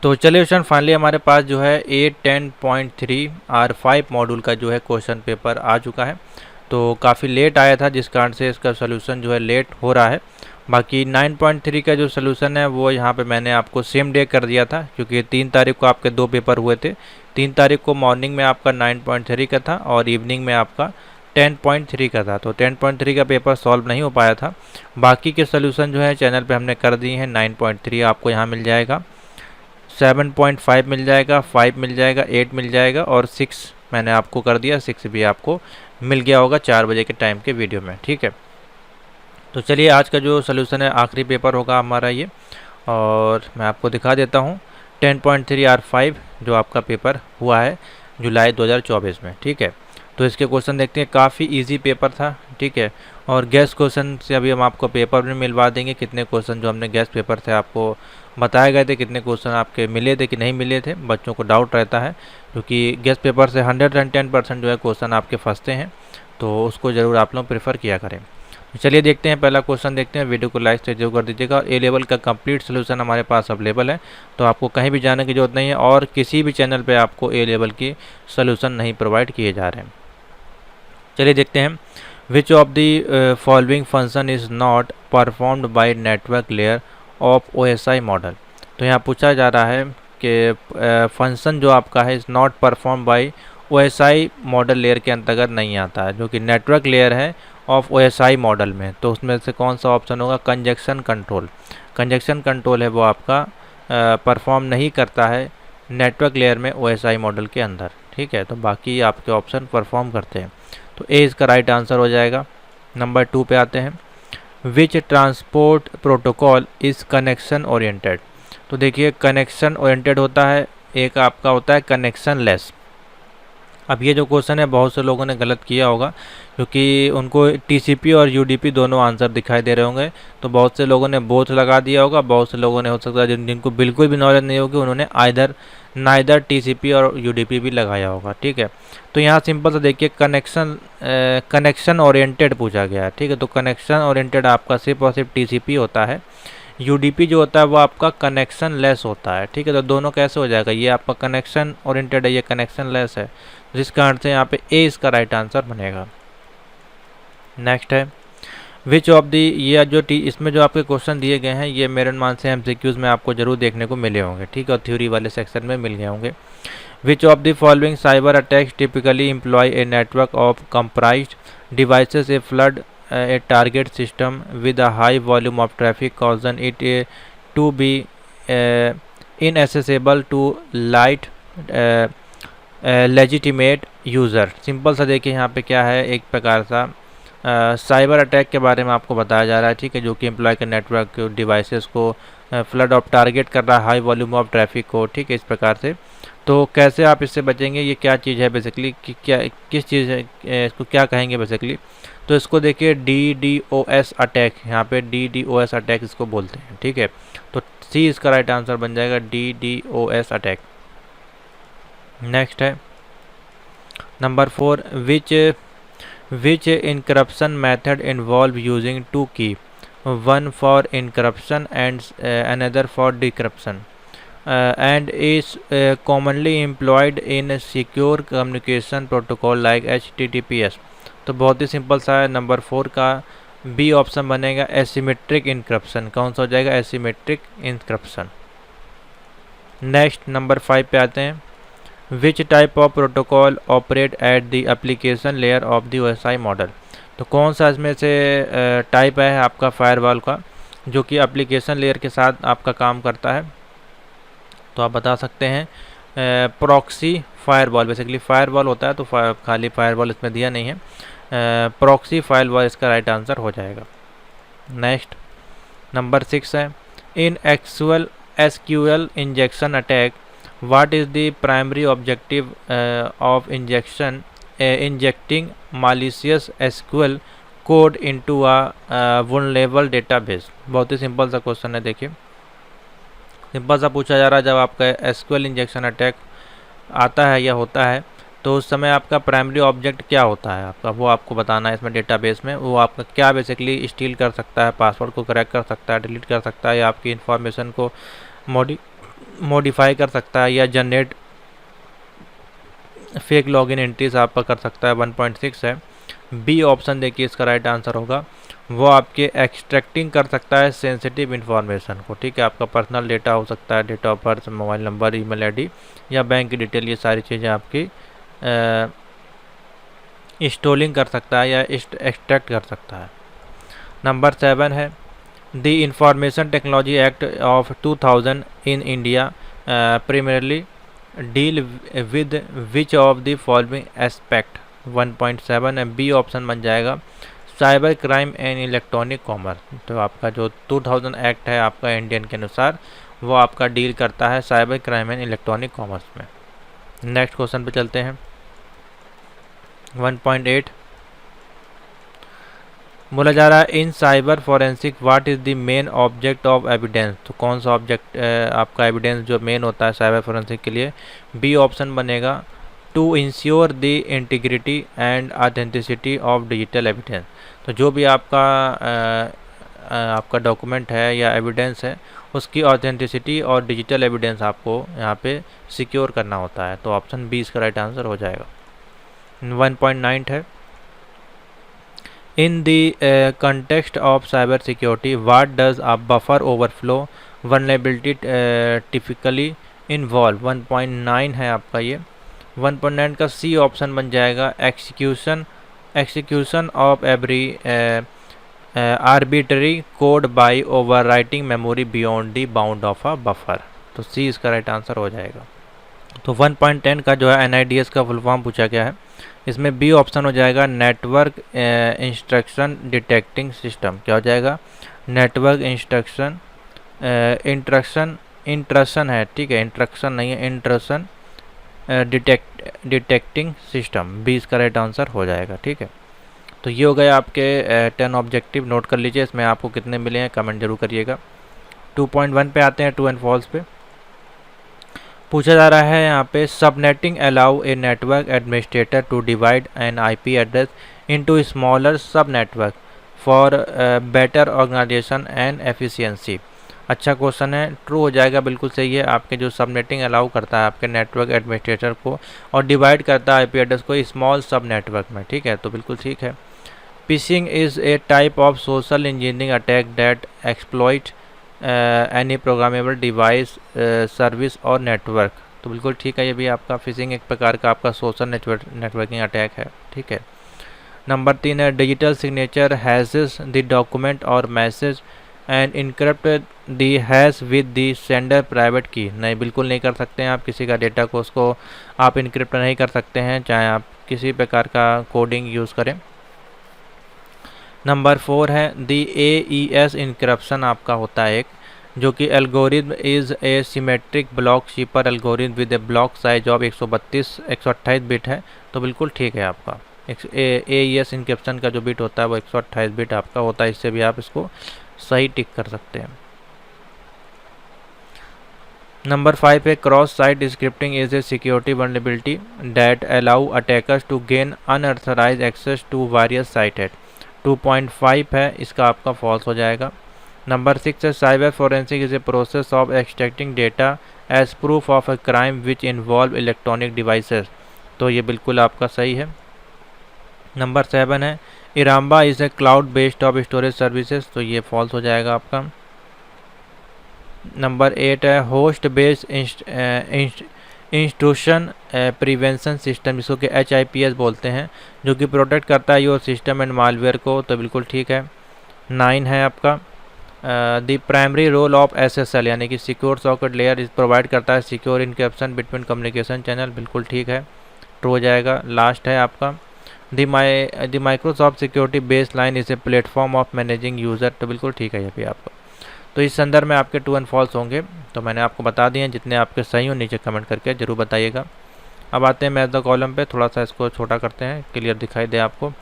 तो चलिए student, finally हमारे पास जो है 810.3 R5 मॉड्यूल का जो है क्वेश्चन पेपर आ चुका है। तो काफ़ी लेट आया था, जिस कारण से इसका सोल्यूशन जो है लेट हो रहा है। बाकी 9.3 का जो सोल्यूशन है वो यहाँ पे मैंने आपको सेम डे कर दिया था, क्योंकि 3 तारीख को आपके 2 पेपर हुए थे। 3 तारीख को मॉर्निंग में आपका 9.3 का था और इवनिंग में आपका 10.3 का था। तो 10.3 का पेपर सॉल्व नहीं हो पाया था। बाकी के सोल्यूशन जो है चैनल पे हमने कर दिए हैं। 9.3 आपको यहाँ मिल जाएगा, 7.5 मिल जाएगा, 5 मिल जाएगा, 8 मिल जाएगा और 6 मैंने आपको कर दिया। 6 भी आपको मिल गया होगा 4 बजे के टाइम के वीडियो में, ठीक है। तो चलिए आज का जो सोल्यूशन है आखिरी पेपर होगा हमारा ये, और मैं आपको दिखा देता हूँ 10.3 R5 जो आपका पेपर हुआ है जुलाई 2024 में, ठीक है। तो इसके क्वेश्चन देखते हैं, काफ़ी इजी पेपर था, ठीक है। और गेस्ट क्वेश्चन से अभी हम आपको पेपर में मिलवा देंगे। कितने क्वेश्चन जो हमने गेस्ट पेपर थे आपको बताए गए थे, कितने क्वेश्चन आपके मिले थे कि नहीं मिले थे, बच्चों को डाउट रहता है, क्योंकि गेस्ट पेपर से 110% जो है क्वेश्चन आपके फंसते हैं। तो उसको ज़रूर आप लोग प्रेफर किया करें। चलिए देखते हैं, पहला क्वेश्चन देखते हैं। वीडियो को लाइक से जरूर कर दीजिएगा। ए लेवल का कंप्लीट सोल्यूशन हमारे पास अवेलेबल है, तो आपको कहीं भी जाने की जरूरत नहीं है और किसी भी चैनल पे आपको ए लेवल की सोल्यूशन नहीं प्रोवाइड किए जा रहे हैं। चलिए देखते हैं, विच of the following function is not performed by network layer of OSI model. तो यहाँ पूछा जा रहा है कि फंक्शन जो आपका है is not perform by OSI model layer के अंतर्गत नहीं आता है, जो कि नेटवर्क लेयर है ऑफ OSI मॉडल में। तो उसमें से कौन सा ऑप्शन होगा? Conjunction control. कंजक्शन कंट्रोल है वो आपका परफॉर्म नहीं करता है नेटवर्क लेयर में OSI मॉडल के अंदर, ठीक है। तो बाकी आपके ऑप्शन परफॉर्म करते हैं। तो ए इसका राइट आंसर हो जाएगा। नंबर 2 पे आते हैं, विच transport protocol is connection oriented. तो देखिए, कनेक्शन ओरिएंटेड होता है, एक आपका होता है कनेक्शन लेस। अब ये जो क्वेश्चन है बहुत से लोगों ने गलत किया होगा, क्योंकि उनको TCP और UDP दोनों आंसर दिखाई दे रहे होंगे। तो बहुत से लोगों ने बोथ लगा दिया होगा, बहुत से लोगों ने हो सकता है जिनको बिल्कुल भी नॉलेज नहीं होगी उन्होंने नाइदर TCP और UDP भी लगाया होगा, ठीक है। तो यहाँ सिंपल सा देखिए, कनेक्शन ओरिएंटेड पूछा गया है, ठीक है। तो कनेक्शन ओरिएंटेड आपका सिर्फ और सिर्फ TCP होता है। UDP जो होता है वो आपका कनेक्शन लेस होता है, ठीक है। तो दोनों कैसे हो जाएगा? ये आपका कनेक्शन ओरिएंटेड है, ये कनेक्शन लेस है, जिस कारण से यहाँ पे ए इसका राइट आंसर बनेगा। नेक्स्ट है, विच ऑफ दी, ये जो इसमें जो आपके क्वेश्चन दिए गए हैं ये मेरन मान से MCQs में आपको जरूर देखने को मिले होंगे, ठीक है, और थ्योरी वाले सेक्शन में मिल गए होंगे। Which of the following cyber attacks typically employ a network of compromised devices a flood a target system with a high volume of traffic causing it to be inaccessible to light legitimate user। Simple सा देखिए यहाँ पे क्या है, एक प्रकार सा cyber attack के बारे में आपको बताया जा रहा है, ठीक है, जो कि एम्प्लॉय के नेटवर्क डिवाइसेस को फ्लड ऑफ टारगेट कर रहा है, हाई वॉल्यूम ऑफ ट्रैफिक को, ठीक है, इस प्रकार से। तो कैसे आप इससे बचेंगे? ये क्या चीज़ है बेसिकली, कि क्या किस चीज़ है, इसको क्या कहेंगे बेसिकली? तो इसको देखिए DDoS अटैक, यहाँ पे DDoS अटैक इसको बोलते हैं, ठीक है। तो सी इसका राइट आंसर बन जाएगा, DDoS अटैक। नेक्स्ट है नंबर 4, विच इनक्रप्शन मेथड इन्वॉल्व यूजिंग 2 की, one for encryption and another for decryption and is commonly employed in secure communication protocol like HTTPS। तो बहुत ही सिंपल सा है, नंबर 4 का बी ऑप्शन बनेगा, एसिमेट्रिक इनक्रप्शन। कौन सा हो जाएगा? Asymmetric encryption. नेक्स्ट नंबर 5 पे आते हैं, which type of protocol operate at the application layer of the OSI model. तो कौन सा इसमें से टाइप है आपका फायरवॉल का, जो कि एप्लीकेशन लेयर के साथ आपका काम करता है? तो आप बता सकते हैं प्रॉक्सी फायरवॉल। बेसिकली फायरवॉल होता है, तो खाली फायरवॉल इसमें दिया नहीं है, प्रॉक्सी फायरवॉल इसका राइट आंसर हो जाएगा। नेक्स्ट नंबर 6 है, in actual SQL injection attack what is the primary objective of injecting malicious SQL code into a vulnerable database. बहुत ही सिंपल सा क्वेश्चन है, देखिए सिंपल सा पूछा जा रहा है, जब आपका SQL इंजेक्शन अटैक आता है या होता है तो उस समय आपका प्राइमरी ऑब्जेक्ट क्या होता है आपका, वो आपको बताना है इसमें डेटाबेस में। वो आपका क्या बेसिकली स्टील कर सकता है, पासवर्ड को क्रैक कर सकता है, डिलीट कर सकता है, या आपकी इन्फॉर्मेशन को मॉडिफाई कर सकता है या जनरेट फेक लॉगिन एंट्रीज आपका कर सकता है। 1.6 है। बी ऑप्शन देखिए इसका राइट आंसर होगा, वो आपके एक्सट्रैक्टिंग कर सकता है सेंसिटिव इन्फॉर्मेशन को, ठीक है। आपका पर्सनल डेटा हो सकता है, date of birth, mobile number, email ID या बैंक की डिटेल, ये सारी चीज़ें आपकी स्टोलिंग कर सकता है या एक्सट्रैक्ट कर सकता है। नंबर 7 है, the information technology act of 2000 in India primarily deal with which of the following aspect. 1.7 है। बी ऑप्शन बन जाएगा cyber crime and electronic commerce. तो आपका जो 2000 एक्ट है आपका इंडियन के अनुसार, वो आपका डील करता है cyber crime and electronic commerce में। नेक्स्ट क्वेश्चन पे चलते हैं। 1.8 बोला जा रहा है in cyber forensic what is the main object of evidence. तो कौन सा ऑब्जेक्ट आपका एविडेंस जो मेन होता है साइबर फॉरेंसिक के लिए। बी ऑप्शन बनेगा to ensure the integrity and authenticity of digital evidence. तो जो भी आपका डॉक्यूमेंट है या एविडेंस है, उसकी ऑथेंटिसिटी और डिजिटल एविडेंस आपको यहाँ पे सिक्योर करना होता है। तो ऑप्शन बी इसका राइट आंसर हो जाएगा। 1.9 है, in the context of cyber security what does a buffer overflow vulnerability typically involve। 1.9 है आपका ये। 1.9 का सी ऑप्शन बन जाएगा execution of every arbitrary code by overwriting memory beyond the bound of a buffer। तो सी इसका राइट आंसर हो जाएगा। तो 1.10 का जो है NIDS का फुल फॉर्म पूछा गया है, इसमें बी ऑप्शन हो जाएगा नेटवर्क इंस्ट्रक्शन डिटेक्टिंग सिस्टम। क्या हो जाएगा, नेटवर्क इंस्ट्रक्शन इंट्रक्शन है, ठीक है, इंट्रक्शन नहीं है, इंट्रक्शन डिटेक्टिंग सिस्टम। बी इसका राइट आंसर हो जाएगा, ठीक है। तो ये हो गए आपके 10 ऑब्जेक्टिव, नोट कर लीजिए। इसमें आपको कितने मिले हैं कमेंट जरूर करिएगा। 2.1 पे आते हैं, ट्रू एंड फॉल्स पे। पूछा जा रहा है यहाँ पे subnetting allow a network administrator to divide an IP address into smaller subnetwork for better organisation and efficiency. अच्छा क्वेश्चन है, ट्रू हो जाएगा, बिल्कुल सही है। आपके जो सबनेटिंग अलाउ करता है आपके नेटवर्क एडमिनिस्ट्रेटर को और डिवाइड करता है IP एड्रेस को स्मॉल सब नेटवर्क में, ठीक है, तो बिल्कुल ठीक है। Fishing is a type of social engineering attack that exploit any programmable device service और नेटवर्क। तो बिल्कुल ठीक है, ये भी आपका फिशिंग एक प्रकार का आपका सोशल नेटवर्किंग अटैक है, ठीक है। नंबर 3 है digital signature hashes the document और message and encrypt the hash with the sender private key. नहीं, बिल्कुल नहीं कर सकते हैं आप किसी का डेटा को, उसको आप इनक्रिप्ट नहीं कर सकते हैं, चाहे आप किसी प्रकार का कोडिंग यूज़ करें। नंबर 4 है द AES इनक्रप्शन आपका होता है एक, जो कि algorithm is a symmetric block cipher algorithm with a block size of 128 bit है। तो बिल्कुल ठीक है आपका। AES इनक्रप्शन का जो बिट होता है वो 128 बिट आपका होता है, इससे भी आप इसको सही टिक कर सकते हैं। नंबर 5 है cross site scripting is a security vulnerability that allow attackers to gain unauthorised access to various sited. 2.5 है, इसका आपका फॉल्स हो जाएगा। नंबर 6 है cyber forensic is a process of extracting data as proof of a crime which involve electronic devices. तो ये बिल्कुल आपका सही है। नंबर 7 है इराम्बा is a cloud based of storage services. तो ये फॉल्स हो जाएगा आपका। नंबर 8 है host based institution prevention system, जिसको कि HIPS बोलते हैं, जो कि प्रोटेक्ट करता है योर सिस्टम एंड मालवेयर को। तो बिल्कुल ठीक है। 9 है आपका the primary role of SSL यानी कि सिक्योर सॉकेट लेयर इस प्रोवाइड करता है secure encryption between communication channel. बिल्कुल ठीक है, ट्रू हो जाएगा। लास्ट है आपका the Microsoft security baseline is a platform of managing user. तो बिल्कुल ठीक है ये भी आपका। तो इस संदर्भ में आपके ट्रू एंड फॉल्स होंगे, तो मैंने आपको बता दिए हैं। जितने आपके सही हो नीचे कमेंट करके जरूर बताइएगा। अब आते हैं मैथ द कॉलम पे, थोड़ा सा इसको छोटा करते हैं, क्लियर दिखाई दे आपको।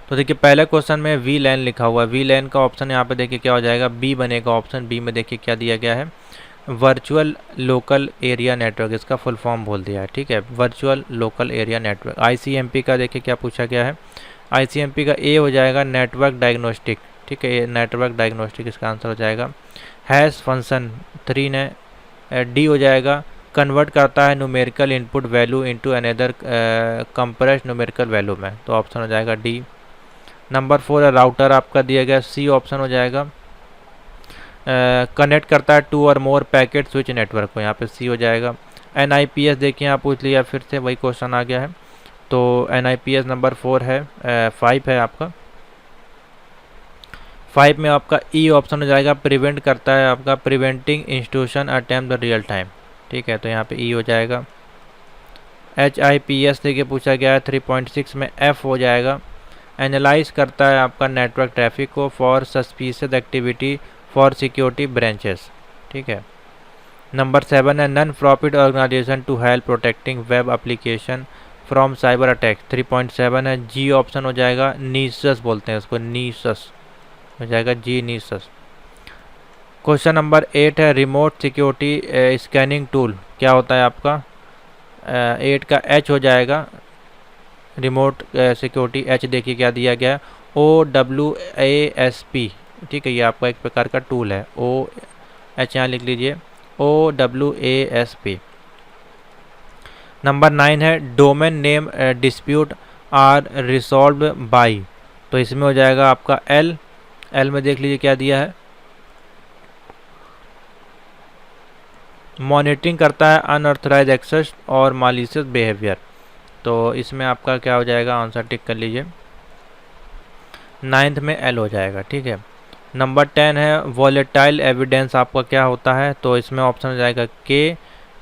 तो देखिए पहले क्वेश्चन में वी लैन लिखा हुआ है, वी लैन का ऑप्शन यहाँ पे देखिए क्या हो जाएगा, बी बनेगा ऑप्शन बी में। देखिए क्या दिया गया है, वर्चुअल लोकल एरिया नेटवर्क, इसका फुल फॉर्म बोल दिया है, ठीक है, virtual local area network. ICMP का देखिए क्या पूछा गया है, ICMP का ए हो जाएगा नेटवर्क डायग्नोस्टिक, ठीक है, ये नेटवर्क डायग्नोस्टिक इसका आंसर हो जाएगा। हैश फंक्शन 3 ने डी हो जाएगा कन्वर्ट करता है numerical input value into another compressed numerical value में, तो ऑप्शन हो जाएगा डी। नंबर 4 है राउटर आपका दिया गया, सी ऑप्शन हो जाएगा। कनेक्ट करता है 2 और मोर पैकेट स्विच नेटवर्क को, यहाँ पे सी हो जाएगा। NIPS देखिए आप पूछ लिया, फिर से वही क्वेश्चन आ गया है, तो NIPS नंबर 4 है 5 है आपका। 5 में आपका ई ऑप्शन हो जाएगा, प्रिवेंट करता है आपका preventing institution attempt the real time, ठीक है, तो यहाँ पे ई हो जाएगा। HIPS देखिए पूछा गया है 3.6 में एफ हो जाएगा। एनालाइज करता है आपका नेटवर्क ट्रैफिक को for suspicious activity for security branches, ठीक है। नंबर 7 है non profit organisation to help protecting web application from cyber attack, 3.7 है, जी ऑप्शन हो जाएगा। नीसस बोलते हैं उसको, नीसस हो जाएगा, जी नीसस। क्वेश्चन नंबर 8 है रिमोट सिक्योरिटी स्कैनिंग टूल, क्या होता है आपका 8 का एच हो जाएगा, रिमोट सिक्योरिटी एच देखिए क्या दिया गया है, OWASP, ठीक है, ये आपका एक प्रकार का टूल है, OH यहाँ लिख लीजिए, OWASP। नंबर 9 है domain name dispute are resolve by, तो इसमें हो जाएगा आपका एल में देख लीजिए क्या दिया है, मॉनिटरिंग करता है अनऑथराइज एक्सेस और मालिशियस बिहेवियर, तो इसमें आपका क्या हो जाएगा, आंसर टिक कर लीजिए, 9th में एल हो जाएगा, ठीक है। नंबर 10 है वॉलेटाइल एविडेंस आपका क्या होता है, तो इसमें ऑप्शन हो जाएगा के,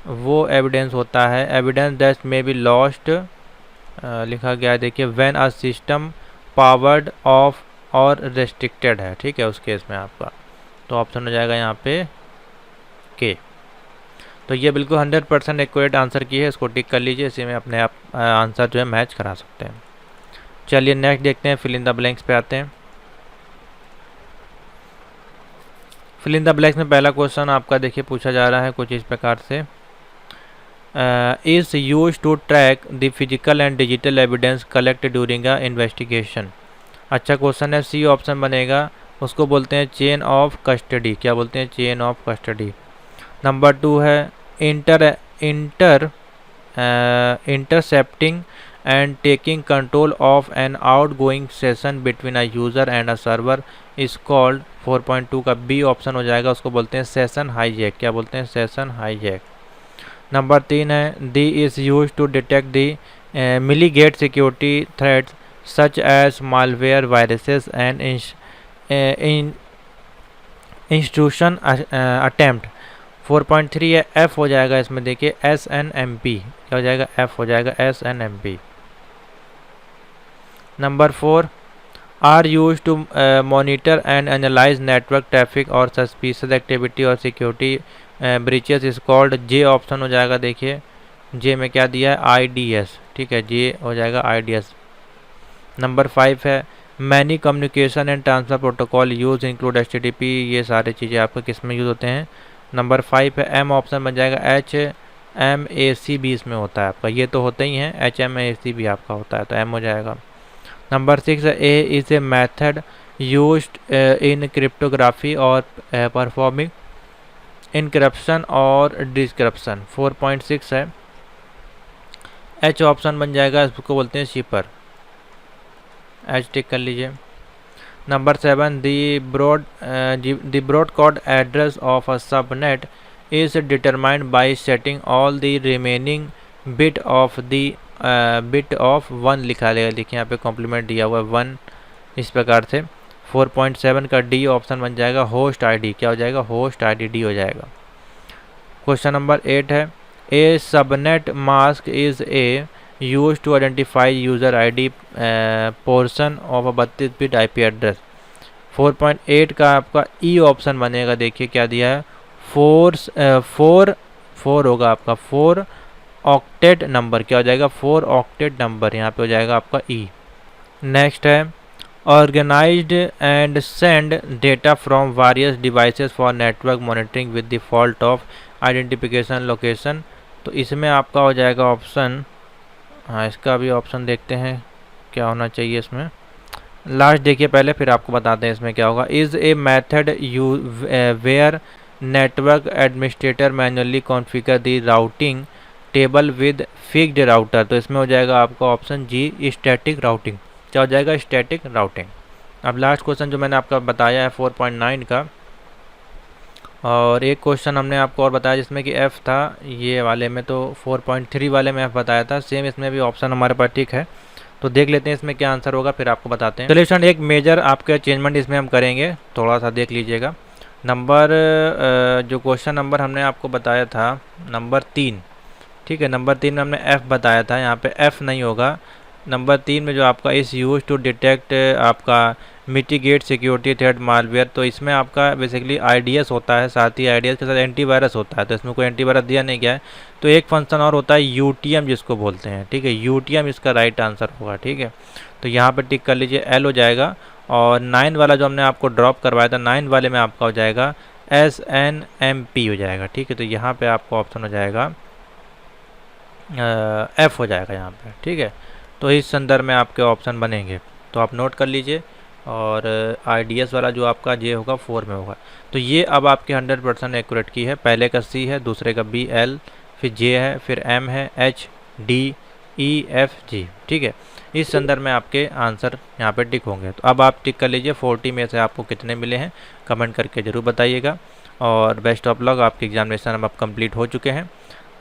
वो एविडेंस होता है evidence that may be lost, लिखा गया है देखिए when a system powered of और रेस्ट्रिक्टेड है, ठीक है, उस केस में आपका, तो ऑप्शन हो जाएगा यहाँ पे के। तो ये बिल्कुल 100% एक्यूरेट आंसर की है, इसको टिक कर लीजिए, इसी में अपने आप आंसर जो है मैच करा सकते हैं। चलिए नेक्स्ट देखते हैं, फिल इन द ब्लैंक्स पे आते हैं। फिल इन द ब्लैंक्स में पहला क्वेश्चन आपका देखिए पूछा जा रहा है कुछ इस प्रकार से, is use to track the physical and digital evidence collect during a investigation, अच्छा क्वेश्चन है, सी ऑप्शन बनेगा, उसको बोलते हैं चेन ऑफ कस्टडी, क्या बोलते हैं, चेन ऑफ कस्टडी। नंबर 2 है intercepting and taking control of an outgoing session between a user and a server is called, 4.2 का बी ऑप्शन हो जाएगा, उसको बोलते हैं सेशन हाईजैक, क्या बोलते हैं, सेशन हाईजैक। नंबर 3 है the is use to detect the mitigate security threats such as malware viruses and institution attempt, 4.3 है एफ हो जाएगा, इसमें देखिए SNMP, क्या हो जाएगा, एफ हो जाएगा SNMP। Number 4 are use to monitor and analyse network traffic और सस्पिशियस एक्टिविटी और security breaches is called, J option हो जाएगा, देखिए जे में क्या दिया है IDS, ठीक है, जे हो जाएगा IDS। नंबर 5 है many communication and transfer protocol use include HTTP, ये सारी चीज़ें आपका किस में यूज़ होते हैं, नंबर 5 है एम ऑप्शन बन जाएगा, HMAC भी इसमें होता है आपका, ये तो होते ही हैं, HMAC भी आपका होता है, तो एम हो जाएगा। नंबर 6 है A is a method used in cryptography और परफॉर्मिंग इनक्रप्शन और डिस्क्रप्शन, 4.6 है, एच ऑप्शन बन जाएगा, इसको बोलते हैं शिपर, एच टिक कर लीजिए। Number 7 the broadcast address of a subnet is determined by setting all the remaining bit of 1 लिखा लेगा, देखिए यहाँ पे कॉम्प्लीमेंट दिया हुआ है 1, इस प्रकार से 4.7 का डी ऑप्शन बन जाएगा होस्ट आईडी, क्या हो जाएगा, होस्ट आईडी, डी हो जाएगा। क्वेश्चन नंबर 8 है a subnet mask is a use to identify user ID portion of a 32 bit IP address, 4.8 का आपका ई ऑप्शन बनेगा, देखिए क्या दिया है, 4 होगा आपका 4 ऑक्टेट नंबर, क्या हो जाएगा, 4 ऑक्टेट नंबर, यहाँ पे हो जाएगा आपका ई। नेक्स्ट है organised and send data from various devices for network monitoring with the fault of identification location, तो इसमें आपका हो जाएगा ऑप्शन, हाँ इसका भी ऑप्शन देखते हैं क्या होना चाहिए इसमें, लास्ट देखिए पहले, फिर आपको बताते हैं इसमें क्या होगा। Is a method you where network administrator manually configure the routing table with fixed router. तो इसमें हो जाएगा आपका ऑप्शन जी, स्टैटिक राउटिंग। क्या हो जाएगा? Static routing. अब लास्ट क्वेश्चन जो मैंने आपका बताया है 4.9 का, और एक क्वेश्चन हमने आपको और बताया जिसमें कि एफ़ था ये वाले में, तो 4.3 वाले में एफ़ बताया था। सेम इसमें भी ऑप्शन हमारे पास ठीक है, तो देख लेते हैं इसमें क्या आंसर होगा, फिर आपको बताते हैं। सोल्यूशन एक मेजर आपका चेंजमेंट इसमें हम करेंगे, थोड़ा सा देख लीजिएगा। नंबर जो क्वेश्चन नंबर हमने आपको बताया था नंबर 3, ठीक है, नंबर 3 में हमने एफ़ बताया था, यहाँ पे एफ़ नहीं होगा। नंबर 3 में जो आपका इस यूज टू डिटेक्ट आपका मिटिगेट सिक्योरिटी थ्रेट मालवेयर, तो इसमें आपका बेसिकली IDS होता है, साथ ही IDS के साथ एंटीवायरस होता है, तो इसमें कोई एंटीवायरस दिया नहीं गया है। तो एक फंक्शन और होता है UTM जिसको बोलते हैं, ठीक है, UTM इसका राइट आंसर होगा, ठीक है। तो यहाँ पर टिक कर लीजिए, L हो जाएगा। और 9 वाला जो हमने आपको ड्रॉप करवाया था, 9 वाले में आपका हो जाएगा SNMP हो जाएगा, ठीक है। तो यहाँ पर आपका ऑप्शन हो जाएगा F हो जाएगा यहाँ पे, ठीक है। तो इस संदर्भ में आपके ऑप्शन बनेंगे, तो आप नोट कर लीजिए। और IDS वाला जो आपका J होगा 4 में होगा। तो ये अब आपके 100% एक्यूरेट की है। पहले का C है, दूसरे का B, L, फिर J है, फिर M है, H, D, E, F, G, ठीक है। इस संदर्भ में आपके आंसर यहाँ पे टिक होंगे। तो अब आप टिक कर लीजिए 40 में से आपको कितने मिले हैं, कमेंट करके ज़रूर बताइएगा। और बेस्ट ऑफ लक, आपके एग्जामिनेशन अब कंप्लीट हो चुके हैं।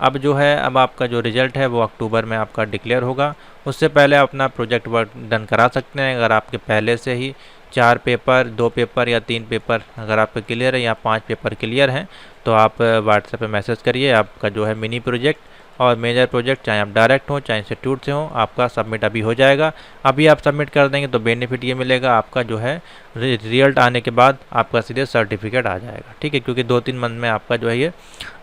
अब जो है, अब आपका जो रिज़ल्ट है वो अक्टूबर में आपका डिक्लेयर होगा। उससे पहले अपना प्रोजेक्ट वर्क डन करा सकते हैं। अगर आपके पहले से ही 4 पेपर, 2 पेपर या 3 पेपर अगर आपके क्लियर है, या 5 पेपर क्लियर हैं, तो आप व्हाट्सएप पे मैसेज करिए। आपका जो है मिनी प्रोजेक्ट और मेजर प्रोजेक्ट, चाहे आप डायरेक्ट हो चाहे इंस्टीट्यूट से हो, आपका सबमिट अभी हो जाएगा। अभी आप सबमिट कर देंगे तो बेनिफिट ये मिलेगा, आपका जो है रिजल्ट आने के बाद आपका सीधे सर्टिफिकेट आ जाएगा, ठीक है। क्योंकि 2-3 मंथ में आपका जो है ये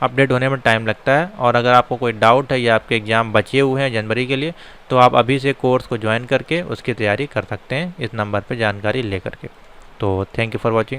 अपडेट होने में टाइम लगता है। और अगर आपको कोई डाउट है या आपके एग्ज़ाम बचे हुए हैं जनवरी के लिए, तो आप अभी से कोर्स को ज्वाइन करके उसकी तैयारी कर सकते हैं, इस नंबर पर जानकारी ले करके। तो थैंक यू फॉर वॉचिंग।